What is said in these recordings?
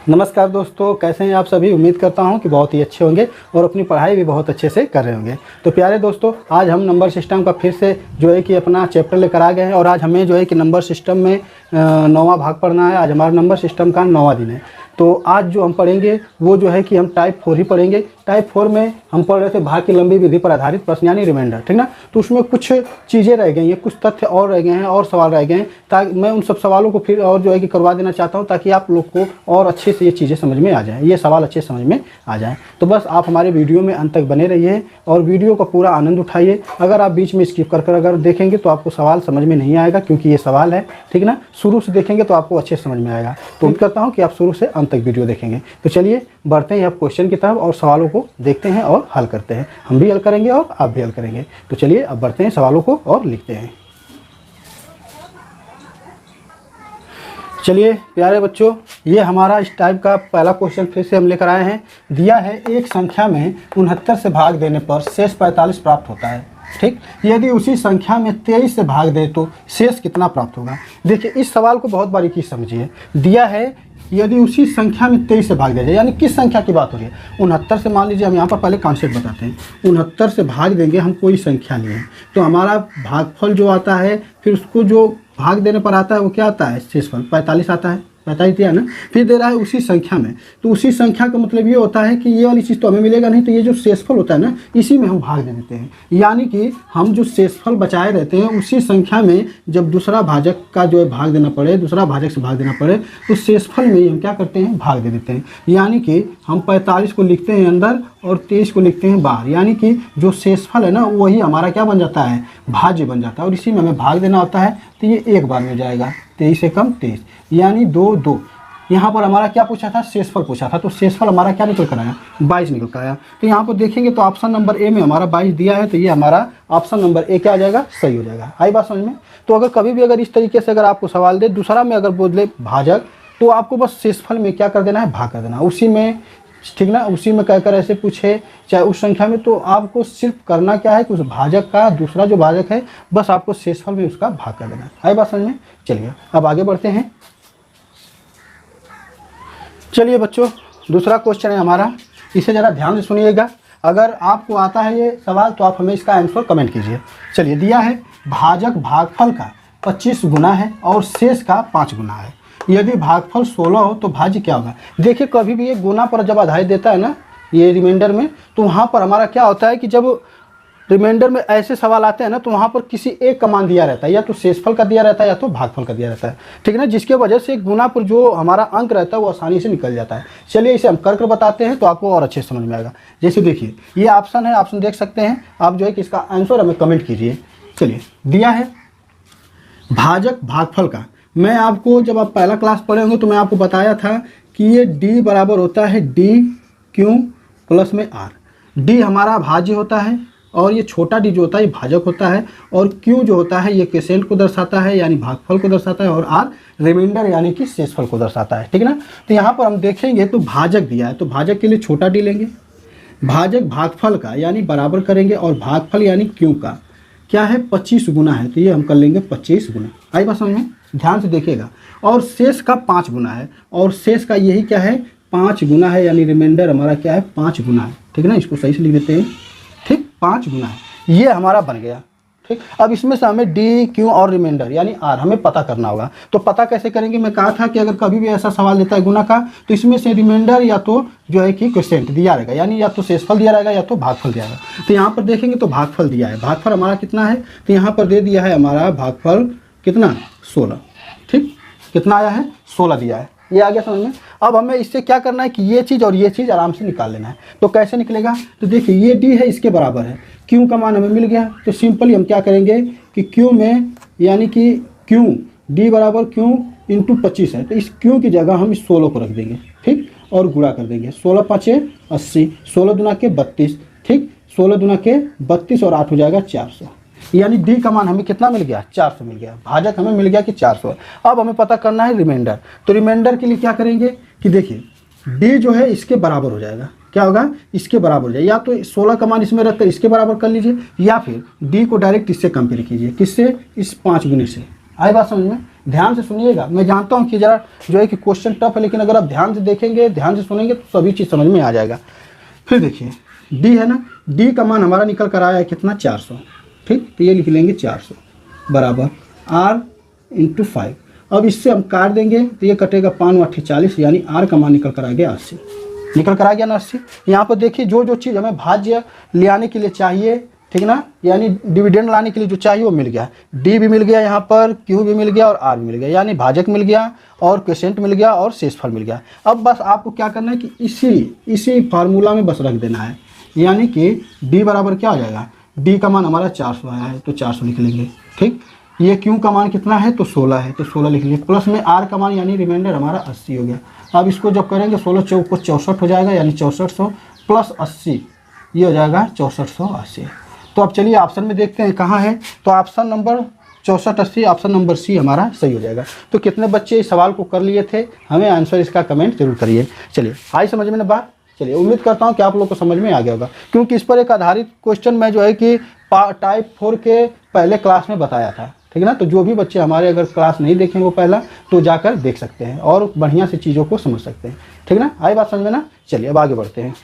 नमस्कार दोस्तों, कैसे हैं आप सभी। उम्मीद करता हूं कि बहुत ही अच्छे होंगे और अपनी पढ़ाई भी बहुत अच्छे से कर रहे होंगे। तो प्यारे दोस्तों, आज हम नंबर सिस्टम का फिर से जो है कि अपना चैप्टर लेकर आ गए हैं और आज हमें जो है कि नंबर सिस्टम में 9वां भाग पढ़ना है। आज हमारा नंबर सिस्टम का 9वां दिन है। तो आज जो हम पढ़ेंगे वो जो है कि हम टाइप 4 ही पढ़ेंगे। टाइप 4 में हम पढ़ रहे थे भाग की लंबी विधि पर आधारित प्रश्न यानी रिमाइंडर, ठीक ना। तो उसमें कुछ चीज़ें रह गई हैं, कुछ तथ्य और रह गए हैं और सवाल रह गए हैं, ताकि मैं उन सब सवालों को फिर और जो है कि करवा देना चाहता हूं ताकि आप लोग को और अच्छे से ये चीज़ें समझ में आ जाएँ, ये सवाल अच्छे समझ में आ जाएँ। तो बस आप हमारे वीडियो में अंत तक बने रहिए और वीडियो का पूरा आनंद उठाइए। अगर आप बीच में स्किप कर अगर देखेंगे तो आपको सवाल समझ में नहीं आएगा, क्योंकि ये सवाल है, ठीक ना। शुरू से देखेंगे तो आपको अच्छे समझ में आएगा। तो उम्मीद करता हूँ कि आप शुरू से अंत तक वीडियो देखेंगे। तो चलिए बढ़ते हैं अब क्वेश्चन की तरफ और सवालों को देखते हैं और हल करते हैं। हम भी हल करेंगे और आप भी हल करेंगे। तो चलिए अब बढ़ते हैं सवालों को और लिखते हैं। चलिए प्यारे बच्चों, ये हमारा इस टाइप का पहला क्वेश्चन फिर से हम लेकर आए हैं। दिया है एक संख्या में 69 से भाग देने पर शेष 45 प्राप्त होता है, ठीक। यदि उसी संख्या में 23 से भाग दे तो शेष कितना प्राप्त होगा। देखिए इस सवाल को बहुत बारीकी से समझिए। दिया है यदि उसी संख्या में 23 से भाग दिया जाए, यानी किस संख्या की बात हो रही है। 69 से मान लीजिए, हम यहाँ पर पहले कॉन्सेप्ट बताते हैं। 69 से भाग देंगे, हम कोई संख्या लिए तो हमारा भागफल जो आता है, फिर उसको जो भाग देने पर आता है वो क्या आता है, शेषफल 45 आता है। 45 दिया ना, फिर दे रहा है उसी संख्या में। तो उसी संख्या का मतलब ये होता है कि ये वाली चीज़ तो हमें मिलेगा नहीं, तो ये जो शेषफल होता है ना, इसी में हम भाग दे देते हैं। यानी कि हम जो शेषफल बचाए रहते हैं उसी संख्या में जब दूसरा भाजक का जो है भाग देना पड़े, दूसरा भाजक से भाग देना पड़े, तो शेषफल में हम क्या करते हैं, भाग दे देते हैं। यानी कि हम 45 को लिखते हैं अंदर और 23 को लिखते हैं बाहर। यानी कि जो शेषफल है ना, वही हमारा क्या बन जाता है, भाज्य बन जाता है। और इसी में हमें भाग देना होता है, तो ये एक बार में हो जाएगा। 23 से कम 23 यानी 2 यहाँ पर हमारा क्या पूछा था, शेषफल पूछा था। तो शेषफल हमारा क्या निकल कर आया, 22 निकल कर आया। तो यहाँ पर देखेंगे तो ऑप्शन नंबर ए में हमारा 22 दिया है, तो ये हमारा ऑप्शन नंबर ए क्या आ जाएगा, सही हो जाएगा। आई बात समझ में। तो अगर कभी भी अगर इस तरीके से अगर आपको सवाल दे, दूसरा में अगर बोले भाजक, तो आपको बस शेषफल में क्या कर देना है, भाग कर देना उसी में, ठीक ना। उसी में कहकर ऐसे पूछे चाहे उस संख्या में, तो आपको सिर्फ करना क्या है कि उस भाजक का दूसरा जो भाजक है, बस आपको शेषफल में उसका भाग कर देना है। आई बात समझ में। चलिए अब आगे बढ़ते हैं। चलिए बच्चों, दूसरा क्वेश्चन है हमारा, इसे ज़रा ध्यान से सुनिएगा। अगर आपको आता है ये सवाल तो आप हमें इसका आंसर कमेंट कीजिए। चलिए दिया है भाजक भागफल का 25 गुना है और शेष का 5 गुना है। यदि भागफल 16 हो तो भाज्य क्या होगा। देखिए कभी भी ये गुना पर जब आधारित देता है ना, ये रिमाइंडर में, तो वहाँ पर हमारा क्या होता है कि जब रिमाइंडर में ऐसे सवाल आते हैं ना, तो वहाँ पर किसी एक का मान दिया रहता है, या तो शेषफल का दिया रहता है या तो भागफल का दिया रहता है, ठीक है ना। जिसके वजह से गुना पर जो हमारा अंक रहता है वो आसानी से निकल जाता है। चलिए इसे हम कर बताते हैं तो आपको और अच्छे समझ में आएगा। जैसे देखिए ये ऑप्शन है, ऑप्शन देख सकते हैं आप, जो है कि इसका आंसर हमें कमेंट कीजिए। चलिए दिया है भाजक भागफल का, मैं आपको जब आप पहला क्लास पढ़े होंगे तो मैं आपको बताया था कि ये D बराबर होता है DQ प्लस में R। D हमारा भाज्य होता है और ये छोटा d जो होता है ये भाजक होता है, और Q जो होता है ये क्वोशिएंट को दर्शाता है यानी भागफल को दर्शाता है, और R रिमाइंडर यानी कि शेषफल को दर्शाता है, ठीक है ना। तो यहाँ पर हम देखेंगे तो भाजक दिया है, तो भाजक के लिए छोटा d लेंगे। भाजक भागफल का यानी बराबर करेंगे, और भागफल यानी Q का क्या है, 25 गुना है, तो ये हम कर लेंगे 25 गुना। आई बात समझ में, ध्यान से देखिएगा। और शेष का 5 गुना है, और शेष का यही क्या है, 5 गुना है, यानी रिमाइंडर हमारा क्या है, 5 गुना है, ठीक है ना। इसको सही से लिख देते हैं, ठीक, 5 गुना है, ये हमारा बन गया, ठीक। अब इसमें से हमें डी क्यू और रिमाइंडर यानी आर हमें पता करना होगा। तो पता कैसे करेंगे, मैं कहा था कि अगर कभी भी ऐसा सवाल देता है गुना का, तो इसमें से रिमाइंडर या तो जो है कि क्वोशिएंट दिया रहेगा, यानी या तो शेषफल दिया रहेगा या तो भागफल दिया रहेगा। तो यहाँ पर देखेंगे तो भागफल दिया है, भागफल हमारा कितना है, तो यहाँ पर दे दिया है हमारा भागफल कितना, 16, ठीक। कितना आया है, 16 दिया है, ये आ गया समझ में। अब हमें इससे क्या करना है कि ये चीज़ और ये चीज़ आराम से निकाल लेना है। तो कैसे निकलेगा, तो देखिए ये D है, इसके बराबर है, Q का मान हमें मिल गया, तो सिंपली हम क्या करेंगे कि Q में यानी कि Q D बराबर Q इंटू 25 है, तो इस Q की जगह हम इस 16 को रख देंगे, ठीक, और गुणा कर देंगे। 16 5 80, 16 दूना के 32, ठीक, 16 दूना के 32 और 8 हो जाएगा 400, यानी D का मान हमें कितना मिल गया, 400 मिल गया। भाजक हमें मिल गया कि 400। अब हमें पता करना है रिमाइंडर। तो रिमाइंडर के लिए क्या करेंगे कि देखिए D जो है इसके बराबर हो जाएगा, क्या होगा, इसके बराबर हो जाएगा। या तो 16 का मान इसमें रखकर इसके बराबर कर लीजिए, या फिर D को डायरेक्ट इससे कंपेयर कीजिए, किससे, इस 5 गुने से। आई बात समझ में। ध्यान से सुनिएगा। मैं जानता हूँ कि ज़रा जो है कि क्वेश्चन टफ है, लेकिन अगर आप ध्यान से देखेंगे, ध्यान से सुनेंगे तो सभी चीज़ समझ में आ जाएगा। फिर देखिए डी है ना, डी का मान हमारा निकल कर आया है कितना 400, ठीक। तो ये लिख लेंगे 400 बराबर आर इंटू 5। अब इससे हम काट देंगे तो ये कटेगा 5 8 40, यानी आर का मान निकल कर आ गया 80, निकल कर आ गया ना 80। यहाँ पर देखिए जो जो चीज़ हमें भाज्य ले आने के लिए चाहिए, ठीक ना, यानी डिविडेंड लाने के लिए जो चाहिए वो मिल गया। डी भी मिल गया, यहाँ पर क्यू भी मिल गया और आर भी मिल गया, यानी भाजक मिल गया और क्वोशिएंट मिल गया और शेषफल मिल गया। अब बस आपको क्या करना है कि इसी फार्मूला में बस रख देना है, यानी कि डी बराबर क्या हो जाएगा, डी का मान हमारा 400 आया है तो 400 लिख लेंगे, ठीक। ये क्यू का मान कितना है तो 16 है तो 16 लिख लीजिए, प्लस में आर का मान यानी रिमाइंडर हमारा 80 हो गया। अब इसको जब करेंगे 16 चौक को 64 हो जाएगा, यानी 6400 प्लस 80 ये हो जाएगा 6480। तो अब चलिए ऑप्शन में देखते हैं कहाँ है, तो option number 6480, option number C हमारा सही हो जाएगा। तो कितने बच्चे इस सवाल को कर लिए थे, हमें आंसर इसका कमेंट जरूर करिए। चलिए आई समझ में ना बात। चलिए उम्मीद करता हूँ कि आप लोग को समझ में आ गया होगा, क्योंकि इस पर एक आधारित क्वेश्चन मैं जो है कि टाइप 4 के पहले क्लास में बताया था, ठीक है ना। तो जो भी बच्चे हमारे अगर क्लास नहीं देखेंगे वो पहला, तो जाकर देख सकते हैं और बढ़िया से चीज़ों को समझ सकते हैं, ठीक है ना। आई बात समझ में ना। चलिए अब आगे बढ़ते हैं।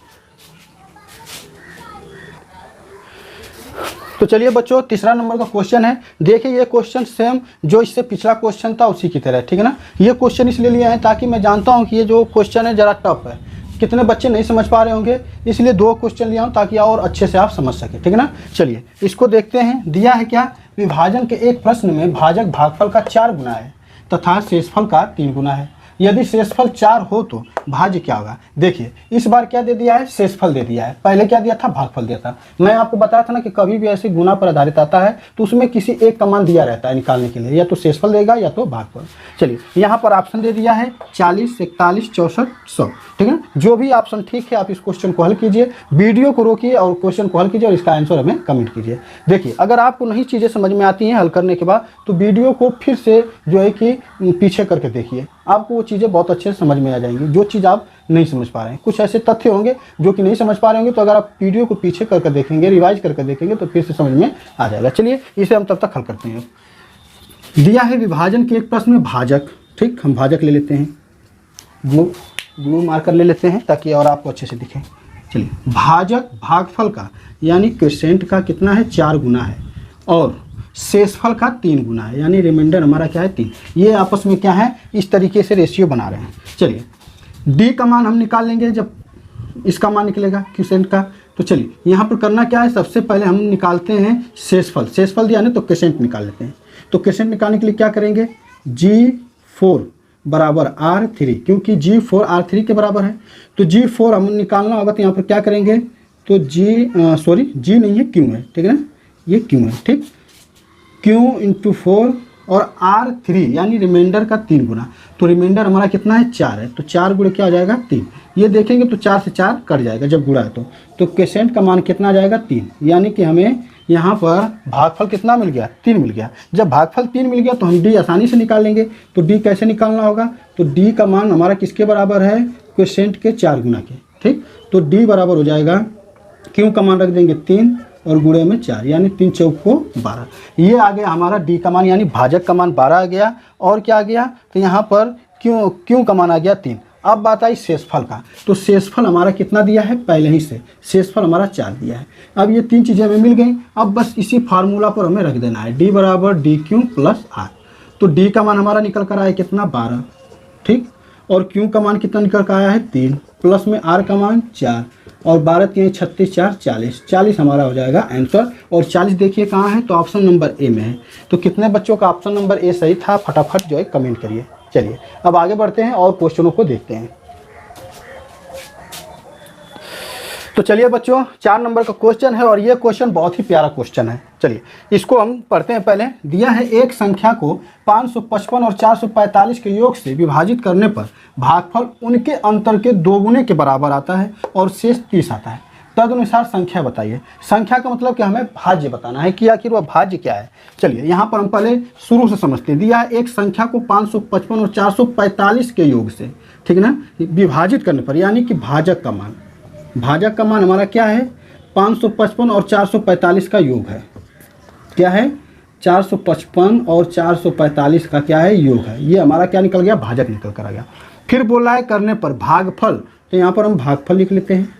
तो चलिए बच्चों तीसरा नंबर का क्वेश्चन है। देखिए ये क्वेश्चन सेम जो इससे पिछला क्वेश्चन था उसी की तरह, ठीक है ना। ये क्वेश्चन इसलिए लिया है ताकि मैं जानता हूँ कि ये जो क्वेश्चन है ज़रा टफ है, कितने बच्चे नहीं समझ पा रहे होंगे, इसलिए 2 क्वेश्चन लिया हूँ ताकि और अच्छे से आप समझ सकें, ठीक है ना। चलिए इसको देखते हैं। दिया है क्या, विभाजन के एक प्रश्न में भाजक भागफल का 4 गुना है तथा शेषफल का 3 गुना है। यदि शेषफल 4 हो तो भाज्य क्या होगा। देखिए इस बार क्या दे दिया है, शेषफल दे दिया है, पहले क्या दिया था, भागफल दिया था। मैं आपको बताया था ना कि कभी भी ऐसे गुना पर आधारित आता है तो उसमें किसी एक का मान दिया रहता है निकालने के लिए, या तो शेषफल देगा या तो भागफल। चलिए यहाँ पर ऑप्शन दे दिया है 40, 41, 64, 100, ठीक है। जो भी ऑप्शन ठीक है आप इस क्वेश्चन को हल कीजिए, वीडियो को रोकिए और क्वेश्चन को हल कीजिए और इसका आंसर हमें कमेंट कीजिए। देखिए अगर आपको नहीं चीज़ें समझ में आती हैं हल करने के बाद, तो वीडियो को फिर से जो है कि पीछे करके देखिए, आपको वो चीज़ें बहुत अच्छे से समझ में आ जाएंगी जो चीज़ आप नहीं समझ पा रहे हैं। कुछ ऐसे तथ्य होंगे जो कि नहीं समझ पा रहे होंगे, तो अगर आप वीडियो को पीछे करके देखेंगे, रिवाइज करके देखेंगे तो फिर से समझ में आ जाएगा। चलिए इसे हम तब तक हल करते हैं। दिया है विभाजन के एक प्रश्न में भाजक, ठीक, हम भाजक ले लेते हैं, ब्लू मार्कर ले लेते हैं ताकि और आपको अच्छे से दिखे। चलिए भाजक भागफल का यानी क्वोशिएंट का कितना है, 4 गुना है और शेषफल का 3 गुना है, यानी रिमाइंडर हमारा क्या है 3। ये आपस में क्या है, इस तरीके से रेशियो बना रहे हैं। चलिए डी का मान हम निकाल लेंगे जब इसका मान निकलेगा क्वोशिएंट का। तो चलिए यहाँ पर करना क्या है, सबसे पहले हम निकालते हैं शेषफल। शेषफल दिया ना तो क्वोशिएंट निकाल लेते हैं। तो क्वोशिएंट निकालने के लिए क्या करेंगे, G4 बराबर R3, क्योंकि G4 R3 के बराबर है। तो G4 हम निकालना होगा तो यहाँ पर क्या करेंगे, तो G नहीं है, Q है, ठीक है ना, ये Q है, ठीक। Q इंटू 4 और R3 यानी रिमाइंडर का 3 गुना। तो रिमाइंडर हमारा कितना है, 4 है, तो 4 गुणे क्या हो जाएगा 3। ये देखेंगे तो 4 से 4 कट जाएगा जब गुणा है तो क्वोशिएंट का मान कितना आ जाएगा 3, यानी कि हमें यहाँ पर भागफल कितना मिल गया, 3 मिल गया। जब भागफल 3 मिल गया तो हम डी आसानी से निकाल लेंगे। तो डी कैसे निकालना होगा, तो डी का मान हमारा किसके बराबर है, क्वोशिएंट के 4 गुना के, ठीक। तो डी बराबर हो जाएगा, क्यू का मान रख देंगे 3 और गुणे में 4, यानी 3 चौक को 12। ये आ गया हमारा डी का मान, यानी भाजक का मान 12 आ गया। और क्या आ गया, तो यहाँ पर क्यू का मान आ गया 3। अब बात आई शेषफल का, तो शेषफल हमारा कितना दिया है, पहले ही से शेषफल हमारा 4 दिया है। अब ये 3 चीज़ें हमें मिल गई। अब बस इसी फार्मूला पर हमें रख देना है, डी बराबर डी क्यू प्लस आर। तो डी का मान हमारा निकल कर आया कितना, 12, ठीक। और क्यू का मान कितना निकल कर आया है 3, प्लस में आर का मान 4 और 12 3 36 4 40, 40 हमारा हो जाएगा आंसर। और 40 देखिए कहाँ है, तो ऑप्शन नंबर ए में है। तो कितने बच्चों का ऑप्शन नंबर ए सही था, फटाफट जो है कमेंट करिए। चलिए अब आगे बढ़ते हैं और क्वेश्चनों को देखते हैं। तो चलिए बच्चों 4 नंबर का क्वेश्चन है और ये क्वेश्चन बहुत ही प्यारा क्वेश्चन है। चलिए इसको हम पढ़ते हैं। पहले दिया है एक संख्या को 555 और 445 के योग से विभाजित करने पर भागफल उनके अंतर के 2 गुने के बराबर आता है और शेष 30 आता है। तदनुसार संख्या बताइए। संख्या का मतलब कि हमें भाज्य बताना है कि आखिर वह भाज्य क्या है। चलिए यहाँ पर हम पहले शुरू से समझते हैं। दिया है एक संख्या को 555 और 445 के योग से, ठीक है ना, विभाजित करने पर, यानी कि भाजक का मान, भाजक का मान हमारा क्या है, 555 और 445 का योग है। क्या है, 455 और 445 का क्या है, योग है। ये हमारा क्या निकल गया, भाजक निकल कर आ गया। फिर बोला है करने पर भागफल, तो यहाँ पर हम भागफल लिख लेते हैं।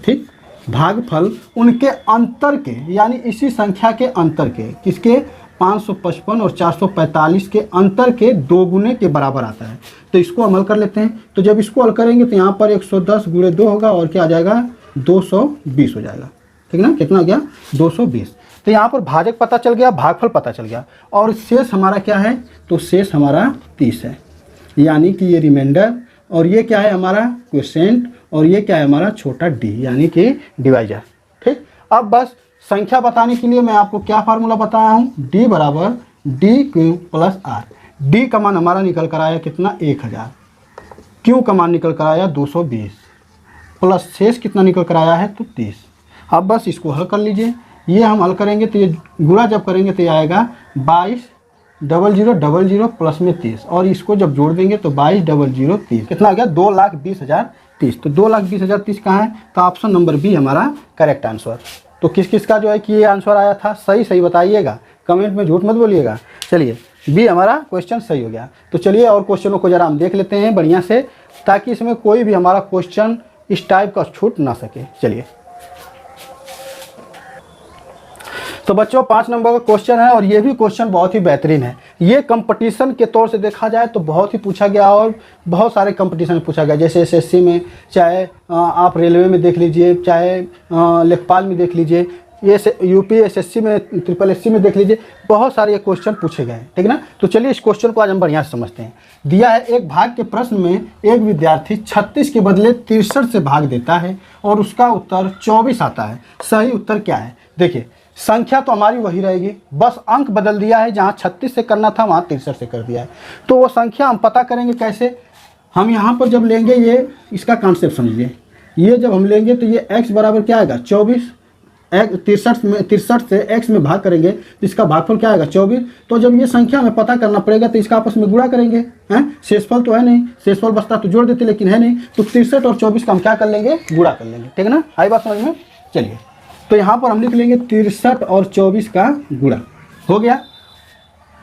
ठीक, भागफल उनके अंतर के, यानी इसी संख्या के अंतर के, किसके, 555 और 445 के अंतर के 2 गुने के बराबर आता है। तो इसको अमल कर लेते हैं। तो जब इसको हल करेंगे तो यहाँ पर 110 गुणे 2 होगा और क्या आ जाएगा, 220 हो जाएगा। ठीक ना, कितना हो गया, 220। तो यहाँ पर भाजक पता चल गया, भागफल पता चल गया, और शेष हमारा क्या है, तो शेष हमारा 30 है। यानी कि ये रिमाइंडर, और ये क्या है हमारा क्वोशिएंट, और ये क्या है हमारा छोटा डी, यानी कि डिवाइजर। ठीक, अब बस संख्या बताने के लिए मैं आपको क्या फार्मूला बताया हूँ, डी बराबर D Q plus R. D का मान हमारा निकल कर आया कितना, 1000। क्यू का मान निकल कर आया 220, प्लस शेष कितना निकल कर आया है, तो 30। अब बस इसको हल कर लीजिए। ये हम हल करेंगे तो ये गुणा जब करेंगे तो ये आएगा 22,000,000 प्लस में 30, और इसको जब जोड़ देंगे तो 22,000,030 कितना आ गया, 2,20,030। तो 2,20,030 कहाँ है, तो ऑप्शन नंबर बी हमारा करेक्ट आंसर। तो किस किस का जो है कि ये आंसर आया था, सही सही बताइएगा, कमेंट में झूठ मत बोलिएगा। चलिए, बी हमारा क्वेश्चन सही हो गया। तो चलिए और क्वेश्चनों को जरा हम देख लेते हैं बढ़िया से, ताकि इसमें कोई भी हमारा क्वेश्चन इस टाइप का छूट ना सके। चलिए, तो बच्चों 5 नंबर का क्वेश्चन है, और ये भी क्वेश्चन बहुत ही बेहतरीन है। ये कंपटीशन के तौर से देखा जाए तो बहुत ही पूछा गया, और बहुत सारे कंपटीशन में पूछा गया, जैसे एसएससी में, चाहे आप रेलवे में देख लीजिए, चाहे लेखपाल में देख लीजिए, ये यूपी एसएससी में, SSC में देख लीजिए, बहुत सारे ये क्वेश्चन पूछे गए हैं। ठीक ना, तो चलिए इस क्वेश्चन को आज हम बढ़िया से समझते हैं। दिया है, एक भाग के प्रश्न में एक विद्यार्थी 36 के बदले 63 से भाग देता है और उसका उत्तर 24 आता है। सही उत्तर क्या है। देखिए, संख्या तो हमारी वही रहेगी, बस अंक बदल दिया है, जहाँ 36 से करना था वहाँ 63 से कर दिया है। तो वो संख्या हम पता करेंगे कैसे, हम यहाँ पर जब लेंगे, ये इसका कॉन्सेप्ट समझिए। ये जब हम लेंगे तो ये x बराबर क्या आएगा, 24, 63 से x में भाग करेंगे तो इसका भागफल क्या आएगा, 24। तो जब ये संख्या हमें पता करना पड़ेगा तो इसका आपस में गुणा करेंगे, हैं, शेषफल तो है नहीं, शेषफल बचता तो जोड़ देते, लेकिन है नहीं, तो 63 और 24 का हम क्या कर लेंगे, गुणा कर लेंगे। ठीक है ना, आई बात समझ में। चलिए, तो यहाँ पर हम लिख लेंगे 63 और 24 का गुणा हो गया।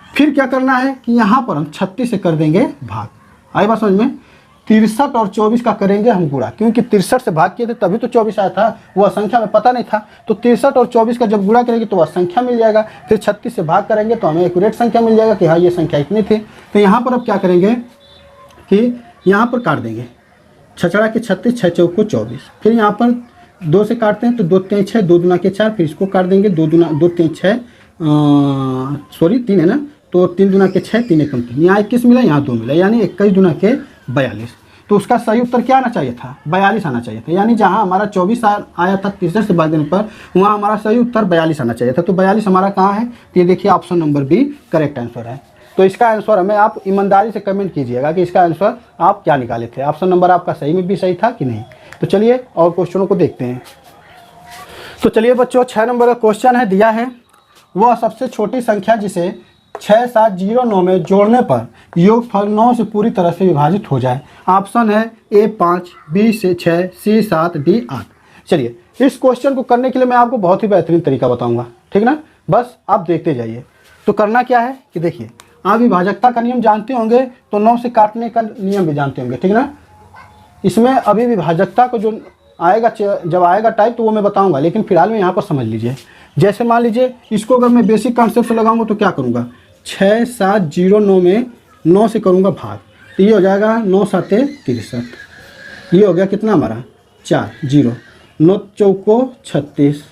फिर क्या करना है कि यहाँ पर हम 36 से कर देंगे भाग। आई बात समझ में। 63 और 24 का करेंगे हम गुणा, क्योंकि 63 से भाग किए थे तभी तो 24 आया था, वह संख्या में पता नहीं था। तो 63 और 24 का जब गुणा करेंगे तो वह संख्या मिल जाएगा। फिर 36 से भाग करेंगे तो हमें एक्यूरेट संख्या मिल जाएगा कि हाँ ये संख्या इतनी थी। तो यहाँ पर अब क्या करेंगे कि यहाँ पर काट देंगे, 6 के 36, 6 चौको 24। फिर यहाँ पर 2 से काटते हैं तो 2 3 6, 2 दूना के 4, फिर इसको काट देंगे, 2 3 6, सॉरी 3 है ना, तो 3 दूना के 6, 3 एकम 3, यहाँ 21 मिला, यहाँ 2 मिला, यानी 21 दूना के 42। तो उसका सही उत्तर क्या आना चाहिए था, 42 आना चाहिए था। यानी जहाँ हमारा 24 आया था 63 से भाग देने पर, वहाँ हमारा सही उत्तर 42 आना चाहिए था। तो 42 हमारा कहाँ है, तो ये देखिए option number B correct answer है। तो इसका आंसर हमें आप ईमानदारी से कमेंट कीजिएगा कि इसका आंसर आप क्या निकाले थे, ऑप्शन नंबर आपका सही में भी सही था कि नहीं। तो चलिए और क्वेश्चनों को देखते हैं। तो चलिए बच्चों 6 नंबर का क्वेश्चन है, दिया है वह सबसे छोटी संख्या जिसे 6709 में जोड़ने पर योगफल 9 से पूरी तरह से विभाजित हो जाए। ऑप्शन है A 5, B 6, C 7, D 8। चलिए इस क्वेश्चन को करने के लिए मैं आपको बहुत ही बेहतरीन तरीका बताऊंगा, ठीक ना, बस आप देखते जाइए। तो करना क्या है कि देखिए, आप विभाजकता का नियम जानते होंगे तो 9 से काटने का नियम भी जानते होंगे, ठीक ना। इसमें अभी विभाजकता को जो आएगा, जब आएगा टाइप तो वो मैं बताऊंगा, लेकिन फिलहाल में यहाँ पर समझ लीजिए। जैसे मान लीजिए इसको अगर मैं बेसिक कॉन्सेप्ट से लगाऊंगा तो क्या करूँगा, 6709 में 9 से करूँगा भाग, तो ये हो जाएगा 9 7 63, ये हो गया कितना हमारा 4 0, 9 चौको 36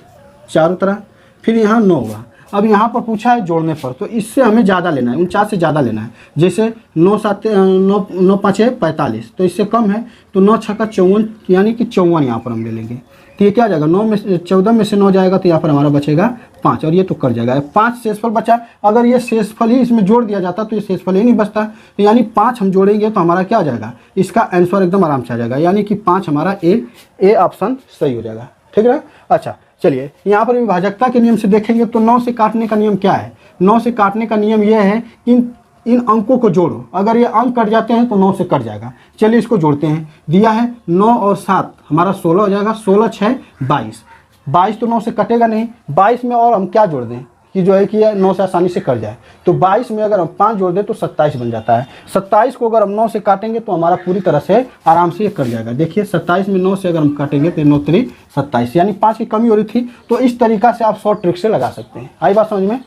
चारों तरह, फिर यहाँ 9 हुआ। अब यहाँ पर पूछा है जोड़ने पर, तो इससे हमें ज़्यादा लेना है, 49 से ज़्यादा लेना है। जैसे 9 7 9 5 45, तो इससे कम है, तो 9 6 54, यानी कि 54 यहाँ पर हम ले लेंगे। तो ये क्या आ जाएगा, 9 में 14 में से 9 जाएगा तो यहाँ पर हमारा बचेगा 5, और ये तो कट जाएगा। 5 शेषफल बचा, अगर ये शेषफल ही इसमें जोड़ दिया जाता तो ये शेषफल ही नहीं बचता। तो यानी 5 हम जोड़ेंगे तो हमारा क्या आ जाएगा, इसका आंसर एकदम आराम से आ जाएगा, यानी कि 5 हमारा ए ऑप्शन सही हो जाएगा, ठीक है। अच्छा चलिए यहाँ पर विभाजकता के नियम से देखेंगे तो 9 से काटने का नियम क्या है, 9 से काटने का नियम यह है कि इन अंकों को जोड़ो, अगर ये अंक कट जाते हैं तो 9 से कट जाएगा। चलिए इसको जोड़ते हैं। दिया है 9 और 7 हमारा 16 हो जाएगा, 16 6 22, 22 तो 9 से कटेगा नहीं, 22 में और हम क्या जोड़ दें, कि जो है कि 9 से आसानी से कट जाए। तो 22 में अगर हम 5 जोड़ दें तो 27 बन जाता है। 27 को अगर हम 9 से काटेंगे तो हमारा पूरी तरह से आराम से ये कट जाएगा। देखिए 27 में 9 से अगर हम काटेंगे तो 9 3 27, यानी 5 की कमी हो रही थी। तो इस तरीका से आप शॉर्ट ट्रिक से लगा सकते हैं। आई बात समझ में?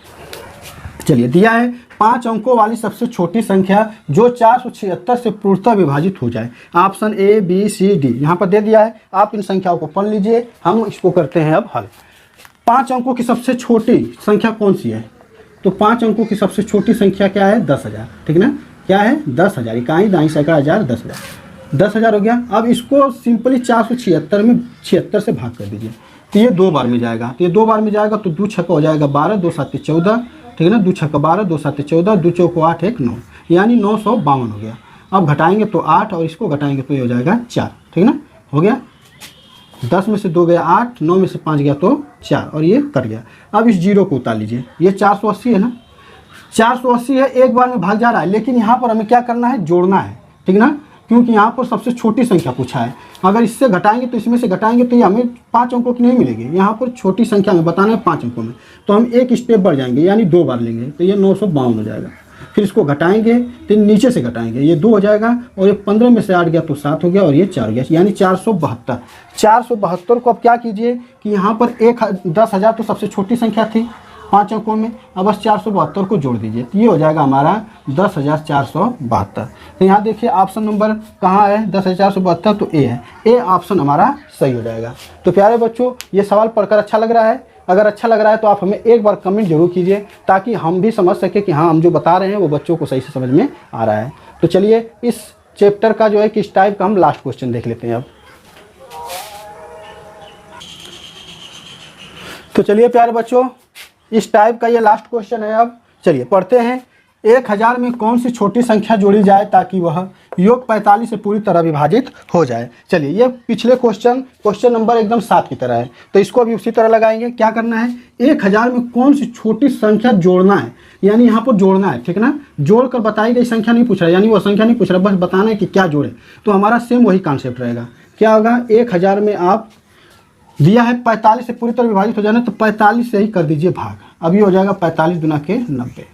चलिए दिया है 5 अंकों वाली सबसे छोटी संख्या जो 476 से पूर्णतः विभाजित हो जाए। Option A B C D यहाँ पर दे दिया है। आप इन संख्याओं को पढ़ लीजिए, हम इसको करते हैं अब हल। 5 अंकों की सबसे छोटी संख्या कौन सी है? तो 5 अंकों की सबसे छोटी संख्या क्या है? 10,000। ठीक ना, क्या है? 10,000। इकाई, दाई, सैकड़ा, हजार, 10,000। 10,000 हो गया। अब इसको सिंपली 476 में 76 से भाग कर दीजिए तो ये 2 बार में जाएगा। तो ये 2 बार में जाएगा तो 2 छक्का हो जाएगा 12, 2 7 14। ठीक है ना, 2 छक्का 12, 2 7 14, 2 चौको 8, 1 9, यानी 952 हो गया। अब घटाएंगे तो 8 और इसको घटाएंगे तो ये हो जाएगा 4। ठीक ना, हो गया। 10 में से 2 गया 8, 9 में से 5 गया तो 4 और ये कट गया। अब इस जीरो को उतार लीजिए। ये 480 है ना, 480 है, एक बार में भाग जा रहा है। लेकिन यहाँ पर हमें क्या करना है? जोड़ना है। ठीक ना, क्योंकि यहाँ पर सबसे छोटी संख्या पूछा है। अगर इससे घटाएंगे तो इसमें से घटाएंगे तो ये हमें 5 अंकों की नहीं मिलेगी। यहाँ पर छोटी संख्या में बताना है 5 अंकों में, तो हम एक स्टेप बढ़ जाएंगे, यानी 2 बार लेंगे तो ये 952 हो जाएगा। फिर इसको घटाएंगे तो नीचे से घटाएंगे, ये 2 हो जाएगा और ये 15 में से 8 गया तो 7 हो गया और ये 4 हो गया, यानी 472। 472 को अब क्या कीजिए कि यहाँ पर 10,000 तो सबसे छोटी संख्या थी 5 अंकों में, अब बस 472 को जोड़ दीजिए तो ये हो जाएगा हमारा 10,472। तो यहाँ देखिए ऑप्शन नंबर कहाँ है? 10,472, तो ए है। ए ऑप्शन हमारा सही हो जाएगा। तो प्यारे बच्चों, ये सवाल पढ़कर अच्छा लग रहा है? अगर अच्छा लग रहा है तो आप हमें एक बार कमेंट जरूर कीजिए ताकि हम भी समझ सके कि हाँ, हम जो बता रहे हैं वो बच्चों को सही से समझ में आ रहा है। तो चलिए इस चैप्टर का जो है किस टाइप का हम लास्ट क्वेश्चन देख लेते हैं अब। तो चलिए प्यारे बच्चों, इस टाइप का ये लास्ट क्वेश्चन है। अब चलिए पढ़ते हैं। 1000 में कौन सी छोटी संख्या जोड़ी जाए ताकि वह योग 45 से पूरी तरह विभाजित हो जाए? चलिए, ये पिछले क्वेश्चन नंबर एकदम 7 की तरह है, तो इसको भी उसी तरह लगाएंगे। क्या करना है? 1000 में कौन सी छोटी संख्या जोड़ना है, यानी यहाँ पर जोड़ना है। ठीक ना, जोड़ कर बताई गई संख्या नहीं पूछ रहा, यानी वो संख्या नहीं पूछ रहा, बस बताना है कि क्या जोड़े। तो हमारा सेम वही कॉन्सेप्ट रहेगा। क्या होगा? 1000 में आप दिया है 45 से पूरी तरह विभाजित हो जाना, तो 45 से ही कर दीजिए भाग। अभी हो जाएगा 45 दुना के 90,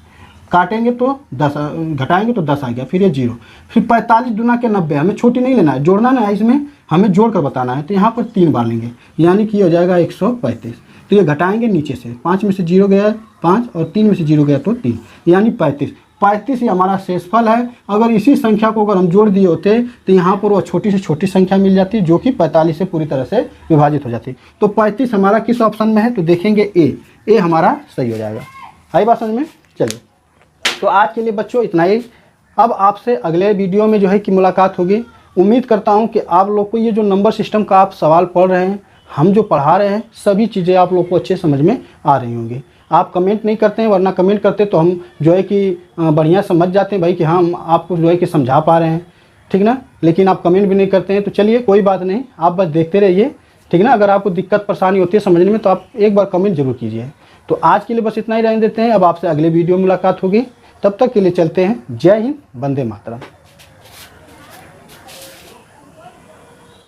काटेंगे तो 10, घटाएंगे तो 10 आ गया, फिर ये 0, फिर 45 दुना के 90। हमें छोटी नहीं लेना है, जोड़ना ना है, इसमें हमें जोड़ कर बताना है। तो यहाँ पर 3 बार लेंगे, यानी कि हो जाएगा 135। तो ये घटाएंगे नीचे से, 5 में से 0 गया 5 और 3 में से 0 गया तो 3, यानी 35। 35 ही हमारा शेषफल है। अगर इसी संख्या को अगर हम जोड़ दिए होते तो यहाँ पर वो छोटी से छोटी संख्या मिल जाती जो कि 45 से पूरी तरह से विभाजित हो जाती। तो 35 हमारा किस ऑप्शन में है? तो देखेंगे ए हमारा सही हो जाएगा। आई बात समझ में? चलिए, तो आज के लिए बच्चों इतना ही। अब आपसे अगले वीडियो में जो है कि मुलाकात होगी। उम्मीद करता हूँ कि आप लोग को ये जो नंबर सिस्टम का आप सवाल पढ़ रहे हैं, हम जो पढ़ा रहे हैं, सभी चीज़ें आप लोग को अच्छे समझ में आ रही होंगी। आप कमेंट नहीं करते हैं, वरना कमेंट करते तो हम जो है कि बढ़िया समझ जाते हैं भाई कि हाँ, हम आपको जो है कि समझा पा रहे हैं। ठीक ना, लेकिन आप कमेंट भी नहीं करते हैं। तो चलिए कोई बात नहीं, आप बस देखते रहिए। ठीक ना, अगर आपको दिक्कत परेशानी होती है समझने में तो आप एक बार कमेंट जरूर कीजिए। तो आज के लिए बस इतना ही रहने देते हैं। अब आपसे अगले वीडियो में मुलाकात होगी, तब तक के लिए चलते हैं। जय हिंद, वंदे मातरम।